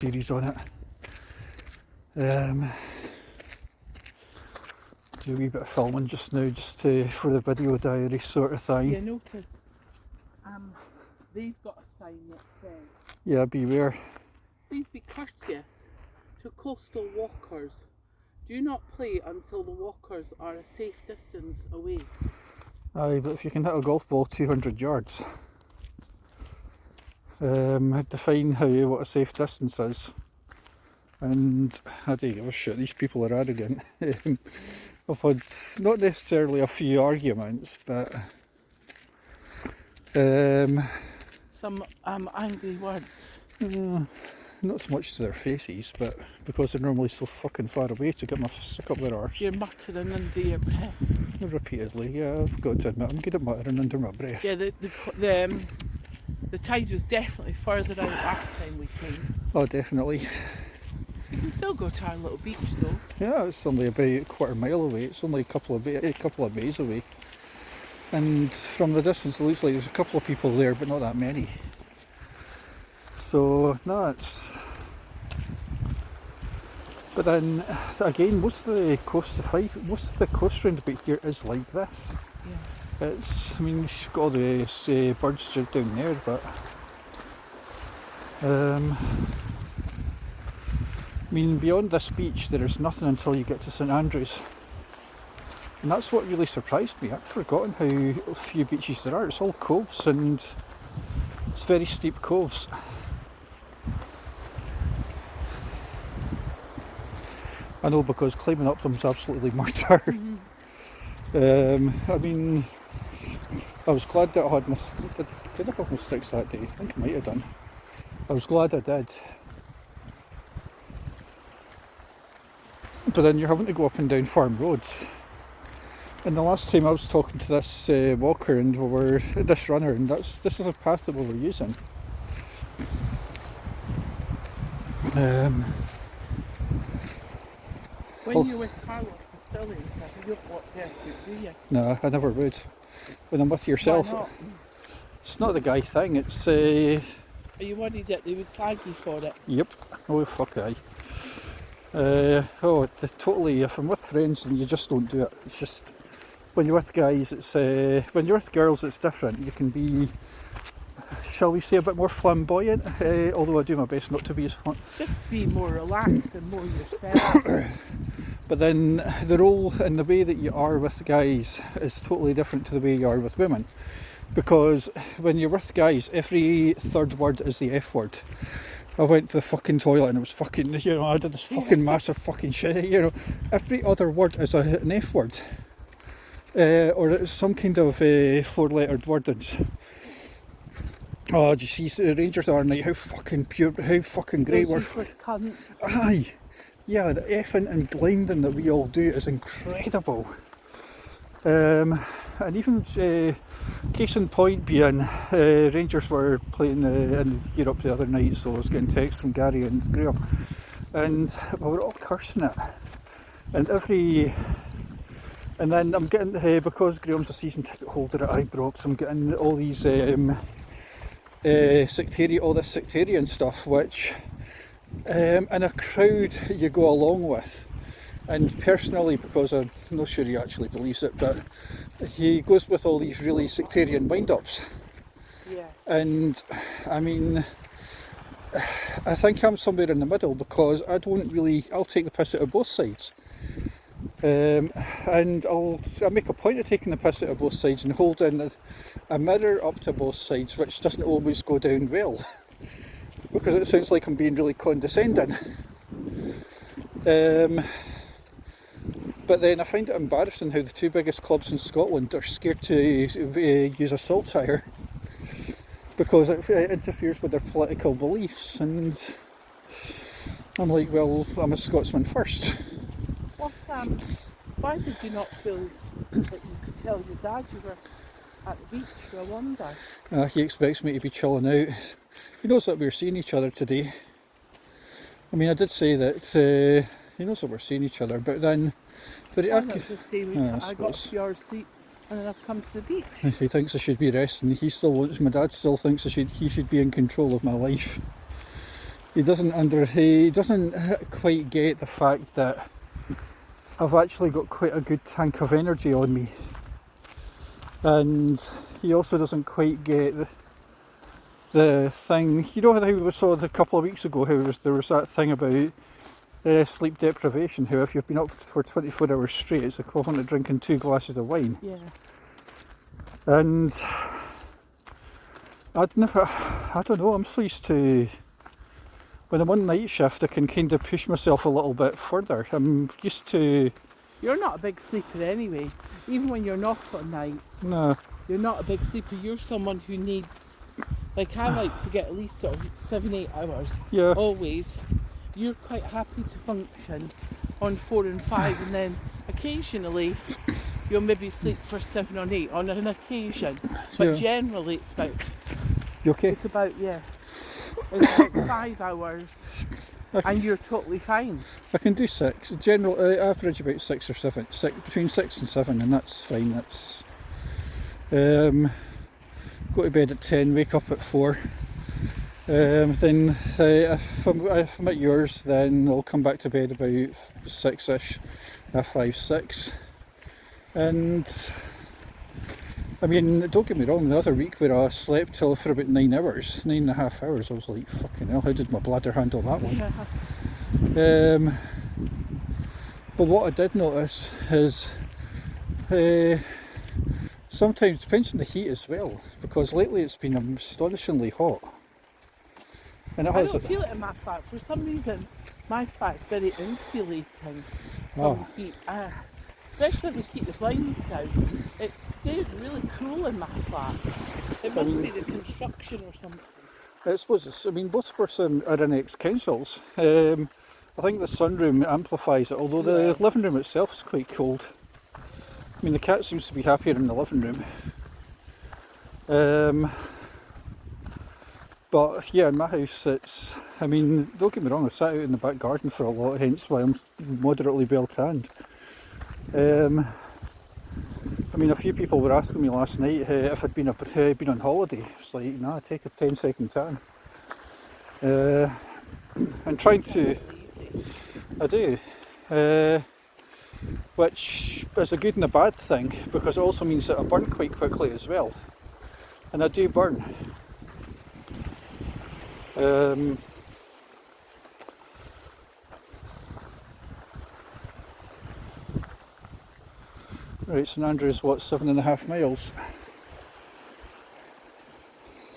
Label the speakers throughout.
Speaker 1: series on it. Do a wee bit of filming just now, just for the video diary sort of thing.
Speaker 2: You notice they've got a sign that says,
Speaker 1: Yeah, beware.
Speaker 2: "Please be courteous to coastal walkers. Do not play until the walkers are a safe distance away."
Speaker 1: Aye, but if you can hit a golf ball 200 yards, define what a safe distance is. And I don't give a shit, these people are arrogant. I've had not necessarily a few arguments, but
Speaker 2: Some angry words.
Speaker 1: not so much to their faces, but because they're normally so fucking far away to get my stick up their arse.
Speaker 2: You're muttering under your breath.
Speaker 1: Repeatedly, yeah, I've got to admit, I'm good at muttering under my breath.
Speaker 2: Yeah, the tide was definitely further out last time we came.
Speaker 1: Oh, definitely.
Speaker 2: We can still go to our little beach though.
Speaker 1: Yeah, it's only about a quarter mile away. It's only a couple of bays away. And from the distance, it looks like there's a couple of people there, but not that many. So, no, it's... But then, again, most of the coast round about here is like this.
Speaker 2: Yeah.
Speaker 1: It's, I mean, you've got all the birds down there, but... I mean, beyond this beach, there is nothing until you get to St Andrews. And that's what really surprised me. I'd forgotten how few beaches there are. It's all coves, and it's very steep coves. I know, because climbing up them's absolutely murder. I mean, I was glad that I had my... Did I have my sticks that day? I think I might have done. I was glad I did. But then you're having to go up and down farm roads. And the last time I was talking to this walker and this runner, and this is a path that we were using.
Speaker 2: When you're with Carlos and Sterling and stuff, you don't walk barefoot, do you?
Speaker 1: No, I never would. When I'm with yourself,
Speaker 2: Why not?
Speaker 1: It's not the guy thing, it's...
Speaker 2: Are you worried that they would slag you for it?
Speaker 1: Yep. Oh, fuck aye. Totally, if I'm with friends, then you just don't do it. It's just, when you're with guys, it's... when you're with girls, it's different. You can be, shall we say, a bit more flamboyant, although I do my best not to be as fun.
Speaker 2: Just be more relaxed and more yourself.
Speaker 1: But then the role and the way that you are with guys is totally different to the way you are with women. Because when you're with guys, every third word is the F word. I went to the fucking toilet and it was fucking, I did this fucking massive fucking shit, Every other word is an F word. Or it's some kind of four-lettered word. Oh, do you see the Rangers are night? How fucking pure, how fucking great we're...
Speaker 2: Cunts.
Speaker 1: Aye. Yeah, the effing and blinding that we all do is incredible. And even case in point being, Rangers were playing in Europe the other night, so I was getting texts from Gary and Graham, and we were all cursing it. And then I'm getting, because Graham's a season ticket holder at Ibrox, I'm getting all these all this sectarian stuff, which in a crowd you go along with. And personally, because I'm not sure he actually believes it, but he goes with all these really sectarian wind-ups.
Speaker 2: Yeah.
Speaker 1: And I mean, I think I'm somewhere in the middle, because I'll take the piss out of both sides. And I'll make a point of taking the piss out of both sides and holding a mirror up to both sides, which doesn't always go down well, because it sounds like I'm being really condescending. But then I find it embarrassing how the two biggest clubs in Scotland are scared to use a saltire, because it interferes with their political beliefs, and I'm like, well, I'm a Scotsman first.
Speaker 2: Why did you not feel that you could tell your dad you were at the beach for a wonder?
Speaker 1: He expects me to be chilling out. He knows that we're seeing each other today. I mean, I did say that he knows that we're seeing each other, but then...
Speaker 2: I got your seat and then I've come to the beach.
Speaker 1: He thinks I should be resting. My dad still thinks he should be in control of my life. he doesn't quite get the fact that I've actually got quite a good tank of energy on me, and he also doesn't quite get the thing. You know how we saw a couple of weeks ago how there was that thing about sleep deprivation, how if you've been up for 24 hours straight, it's equivalent to drinking 2 glasses of wine.
Speaker 2: Yeah.
Speaker 1: And I don't know, I'm so used to, when I'm on night shift, I can kind of push myself a little bit further. I'm used to...
Speaker 2: You're not a big sleeper anyway. Even when you're not on nights.
Speaker 1: No.
Speaker 2: You're not a big sleeper. You're someone who needs... Like, I like to get at least sort of 7-8 hours.
Speaker 1: Yeah.
Speaker 2: Always. You're quite happy to function on 4 and 5, and then occasionally you'll maybe sleep for 7 or 8 on an occasion. But
Speaker 1: Yeah.
Speaker 2: generally it's about...
Speaker 1: You okay?
Speaker 2: It's about, yeah. It's about 5 hours. And you're totally fine.
Speaker 1: I can do 6. General average about 6 or 7. Between 6 and 7, and that's fine. That's go to bed at 10, wake up at 4. Then if I'm at yours, then I'll come back to bed about 6ish, 5, 6. And I mean, don't get me wrong, the other week where I slept till for about 9 hours, 9.5 hours, I was like, fucking hell, how did my bladder handle that one?
Speaker 2: Yeah.
Speaker 1: But what I did notice is sometimes it depends on the heat as well, because lately it's been astonishingly hot. And
Speaker 2: I don't feel it in my flat. For some reason, my flat's very insulating from heat. Especially if we keep the blinds down. It stays really cool in my flat. It must be the construction or something.
Speaker 1: I suppose it's, I mean, both of us are in ex-councils. I think the sunroom amplifies it, although the living room itself is quite cold. I mean, the cat seems to be happier in the living room. But yeah, in my house it's, I mean, don't get me wrong, I sat out in the back garden for a lot, hence why I'm moderately well tanned. I mean, a few people were asking me last night if I'd been on holiday. It's like, nah, take a 10-second tan. And trying to, I do, which is a good and a bad thing, because it also means that I burn quite quickly as well. And I do burn. Right, St Andrews, what, 7.5 miles?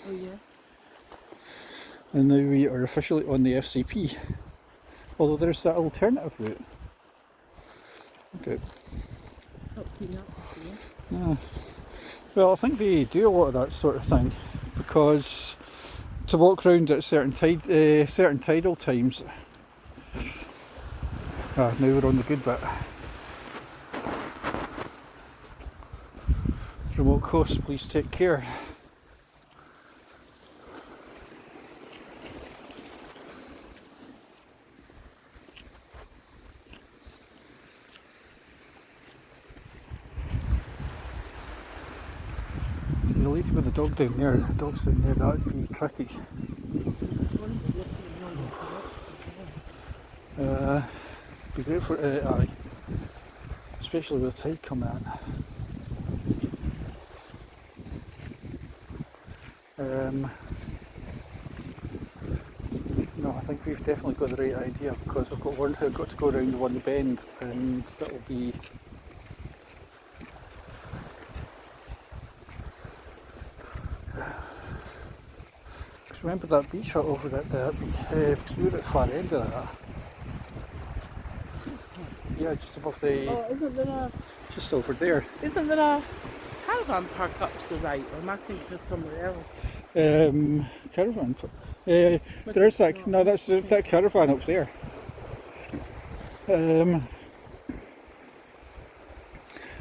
Speaker 2: Oh yeah.
Speaker 1: And now we are officially on the FCP. Although there's that alternative route. Okay.
Speaker 2: Not seen that before.
Speaker 1: No. Well, I think they do a lot of that sort of thing, because to walk round at certain tidal times. Now we're on the good bit. Remote coast, please take care. See the lady with the dog down there, the dog's down there, that would be tricky. Be great for aye. Especially with the tide coming in. No, I think we've definitely got the right idea, because we've got to go around one bend, and that'll be because remember that beach hut over at because we were at the far end of that. Yeah, just above the.
Speaker 2: Oh, isn't there a?
Speaker 1: Just over there.
Speaker 2: Isn't there a caravan park up to the right, or am I thinking of somewhere else?
Speaker 1: Caravan. There is that. No, that's that caravan up there.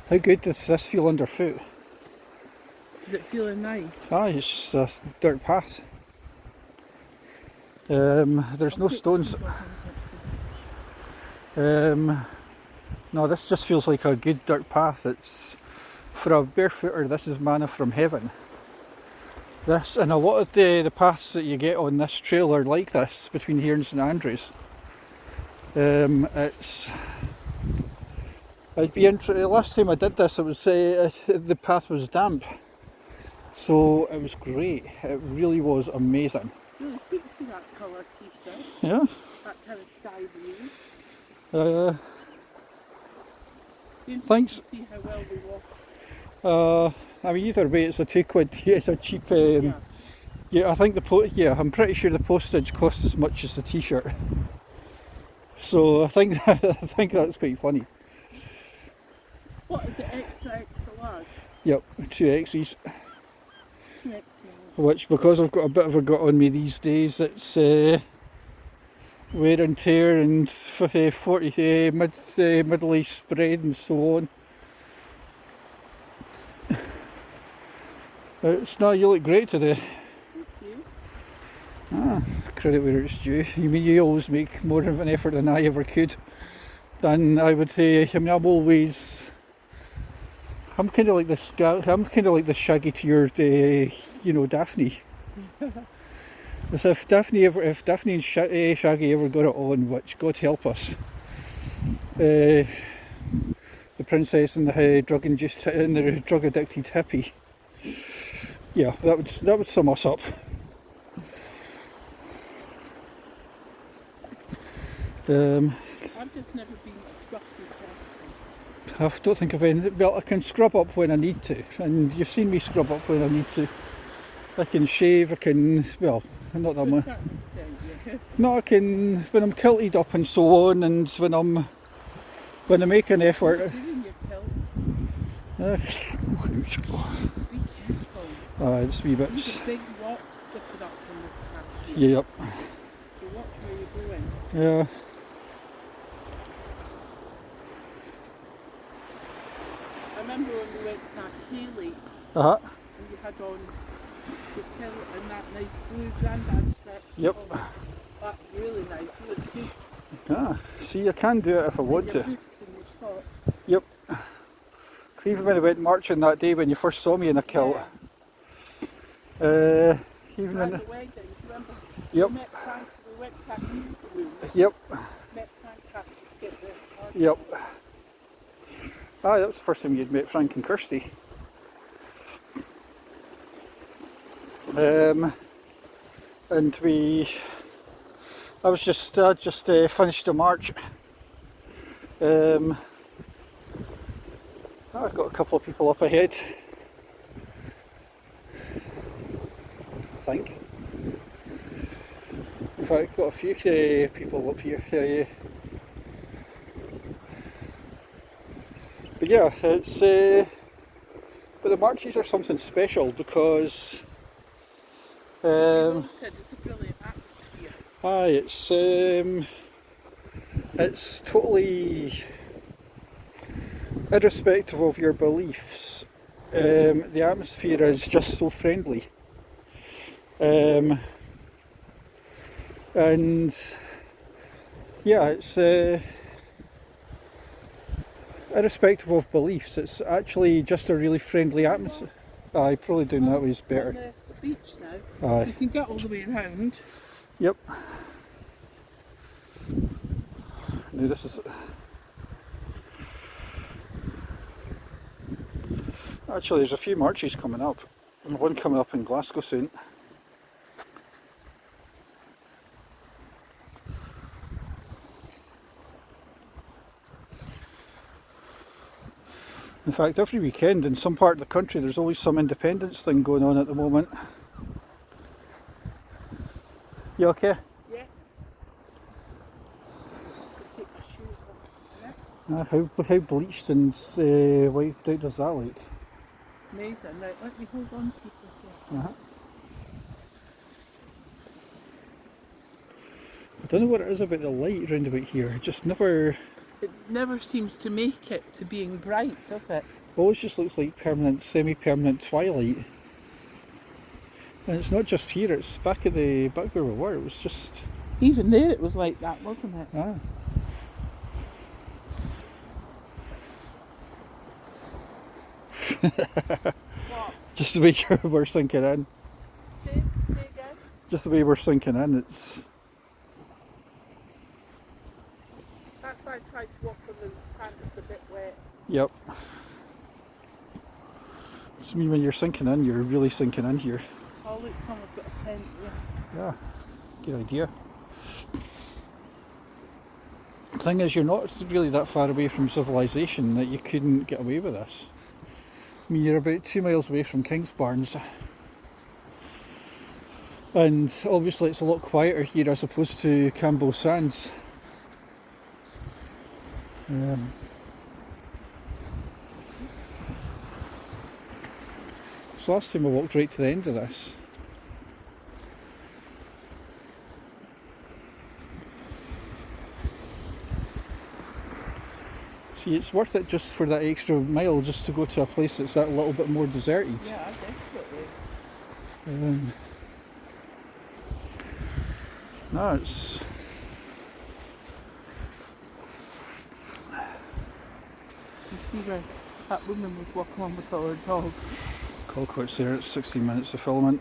Speaker 1: How good does this feel underfoot?
Speaker 2: Is it feeling nice?
Speaker 1: Aye, it's just a dirt path. There's no stones. No, this just feels like a good dirt path. It's for a barefooter. This is manna from heaven. This and a lot of the paths that you get on this trail are like this between here and St Andrews. Last time I did this, it was the path was damp, so it was great. It really was amazing.
Speaker 2: Really suits you, that colour t-shirt.
Speaker 1: Yeah.
Speaker 2: That kind of sky blue.
Speaker 1: Thanks.
Speaker 2: See how well we walk.
Speaker 1: I mean, either way, it's a £2. It's a cheap. Yeah, I think I'm pretty sure the postage costs as much as the t-shirt. So I think that's quite funny.
Speaker 2: What is it, extra large?
Speaker 1: Yep, 2Xs.
Speaker 2: 2XL.
Speaker 1: Which, because I've got a bit of a gut on me these days, it's wear and tear and 40 middle spread and so on. You look great today. Credit where it's due. You mean you always make more of an effort than I ever could. And I would say, I'm kind of like the Shaggy to your, Daphne. As if Daphne and Shaggy ever got it on, which God help us. The princess and the drug addicted hippie. Yeah, that would sum us up.
Speaker 2: I've just never been a scruffy person.
Speaker 1: I don't think I've any. Well, I can scrub up when I need to, and you've seen me scrub up when I need to. I can shave. Not that much. No, I can when I'm kilted up and so on, and when I make an effort.
Speaker 2: Be careful.
Speaker 1: It's wee bits.
Speaker 2: There's a big rock sticking up from this path.
Speaker 1: Yep.
Speaker 2: So watch where you're going.
Speaker 1: Yeah.
Speaker 2: I remember when we went to that Haley,
Speaker 1: Uh-huh.
Speaker 2: and you had on the pill and that nice blue grandad shirt.
Speaker 1: Yep.
Speaker 2: That's really nice. You look good.
Speaker 1: See, I can do it if I want
Speaker 2: Your
Speaker 1: to.
Speaker 2: boots and your socks.
Speaker 1: Yep. Even when I went marching that day when you first saw me in a kilt.
Speaker 2: Yeah.
Speaker 1: Even
Speaker 2: And
Speaker 1: when.
Speaker 2: the wedding, do you remember?
Speaker 1: Yep.
Speaker 2: We met Frank, we went to that music room.
Speaker 1: Yep.
Speaker 2: Met Frank after to get the party.
Speaker 1: Yep. That was the first time you'd met Frank and Kirsty. And I just finished a march. I've got a couple of people up ahead, I think. In fact, I've got a few people up here. But yeah, but the marches are something special because
Speaker 2: Said it's a brilliant atmosphere.
Speaker 1: it's totally irrespective of your beliefs. The atmosphere is just so friendly. And yeah, it's irrespective of beliefs, it's actually just a really friendly atmosphere. Probably doing that way is better.
Speaker 2: On the beach now.
Speaker 1: Aye.
Speaker 2: You can get all the way around.
Speaker 1: Yep. Now this is. Actually, there's a few marches coming up. One coming up in Glasgow soon. In fact, every weekend in some part of the country there's always some independence thing going on at the moment. You okay?
Speaker 2: Yeah. I'll take my shoes off.
Speaker 1: How bleached and wiped out does that look?
Speaker 2: Amazing. Right, let me hold on to you for a second.
Speaker 1: I don't know what it is about the light round about here. It just never.
Speaker 2: It never seems to make it to being bright, does it?
Speaker 1: Always just looks like semi-permanent twilight. And it's not just here, it's back where we were. It was just.
Speaker 2: Even there it was like that, wasn't it?
Speaker 1: Just the way you were sinking in.
Speaker 2: Say again?
Speaker 1: Just the way we're sinking in, it's...
Speaker 2: That's why I tried to walk on the sand that's a bit wet.
Speaker 1: Yep. It's mean when you're sinking in, you're really sinking in here.
Speaker 2: Oh look, someone's got a tent here.
Speaker 1: Yeah, good idea. The thing is, you're not really that far away from civilization that you couldn't get away with this. I mean, you're about 2 miles away from Kingsbarns. And obviously it's a lot quieter here as opposed to Campbell Sands. So last time I walked right to the end of this. See, it's worth it just for that extra mile just to go to a place that's that little bit more deserted.
Speaker 2: Yeah, definitely.
Speaker 1: No, it's...
Speaker 2: You see where that woman was walking on with all her dogs.
Speaker 1: Colquitt's there, it's 16 minutes of filming.